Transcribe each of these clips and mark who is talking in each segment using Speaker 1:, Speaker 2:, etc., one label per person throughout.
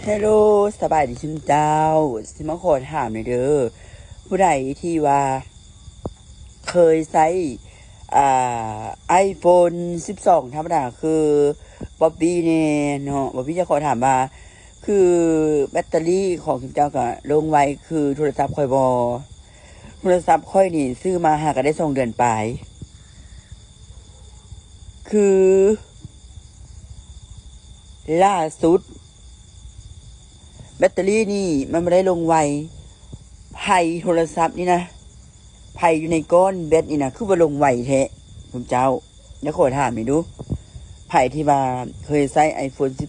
Speaker 1: เฮลโลสบายดีชิมเจ้าสิมาขอถามหน่อยเด้อผู้ใดที่ว่าเคยใช้iPhone 12ธรรมดาคือบ๊อบบี้เนี่ยเนาะบ๊อบบี้จะขอถามว่าคือแบตเตอรี่ของชิมเจ้าก็ลงไว้คือโทรศัพท์ค่อยบอโทรศัพท์ค่อยนี่ซื้อมาหากันได้2 เดือนไปคือล่าสุดแบตเตอรี่นี่มันไม่ได้ลงไวไพ่โทรศัพท์นี่นะไพ่อยู่ในก้อนแบตนี่นะคือว่าลงไวแท้ผมเจ้าเดี๋ยวขอถามหน่อยดูไพ่ที่ว่าเคยใช้ iPhone 12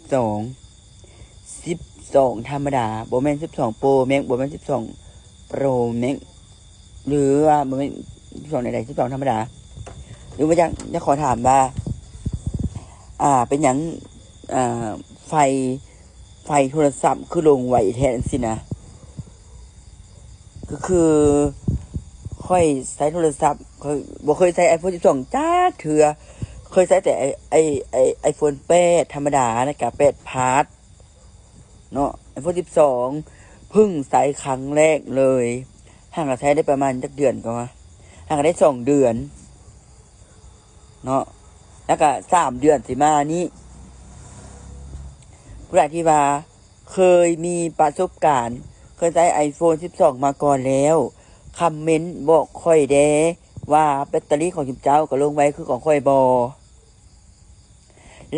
Speaker 1: ธรรมดาบ่แม่น12 Pro Max บ่แม่น12 Pro Max หรือว่าบ่แม่น12ใดๆ12ธรรมดาหรือว่าจะขอถามว่าเป็นหยังไฟโทรศัพท์คือลงไหวแทนสินะก็คือค่อยใช้โทรศัพท์เคยใช้ iPhone 12จ้าเถื่อเคยใช้แต่iPhone 8ธรรมดานะกับ8พาร์ทเนาะ iPhone 12เพิ่งใช้ครั้งแรกเลยห่างกับใช้ได้ประมาณจักเดือนก็ว่าห่างกันได้2 เดือนเนาะแล้วก็3 เดือนสิมานี้ผู้ใดที่ว่าเคยมีประสบการณ์เคยใช้ iPhone 12มาก่อนแล้วคอมเมนต์บอกค่อยแด้ว่าแบตเตอรี่ของจิมเจ้าก็ลงไว้คือของค่อยบอ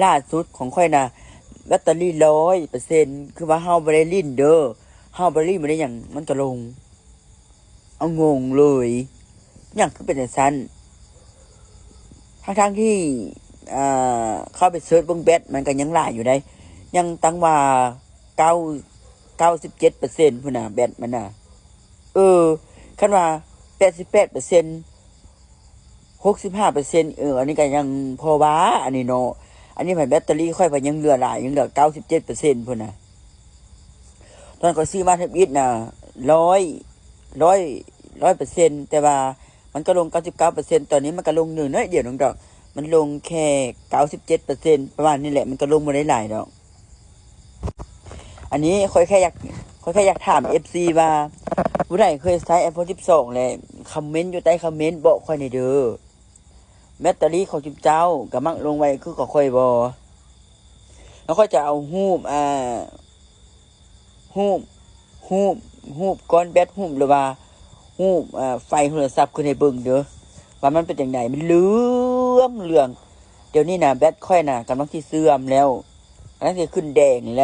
Speaker 1: ล่าสุดของค่อยนะแบตเตอรี่100%คือว่าเฮาบ่ได้ลิ้นเด้อเฮาบ่ได้ลิ้นบ่ได้หยังมันจะลงเอางงเลยอย่างคือเป็นจังซั่นทั้งที่เข้าไปเสิร์ชเบิ่งแบตมันก็ยังหลายอยู่ได้ยังตั้งว่า97%พุ่นน่ะแบตมันน่ะคันว่า88% 65%อันนี้ก็ยังพอว่าอันนี้เนาะอันนี้แบตเตอรี่ค่อยไปยังเหลือหลายยังเหลือ97%พุ่นน่ะตอนก็ซื้อมาทับอิดน่ะ100%แต่ว่ามันก็ลง99%ตอนนี้มันก็ลง1น้อยเดียวนึงดอกมันลงแค่97%ประมาณนี้แหละมันก็ลงบ่ได้หลายดอกอันนี้ค่อยแค่อยากถาม FC ว่าผู้ใดเคยใช้ iPhone 12แล้วคอมเมนต์อยู่ใต้คอมเมนต์บอกค่อยหน่อยเด้อแบตเตอรี่ของจิมเจ้าก็มักลงไว้คือของค่อยบ่แล้วค่อยจะเอารูปก้อนแบตหรือว่าไฟโทรศัพท์ขึ้นให้เบิ่งเด้อว่ามันเป็นจังไดมันเหลืองเดี๋ยวนี้น่ะแบตค่อยน่ะกำลังสิเสื่อมแล้วกำลังสิขึ้นแดงแล้ว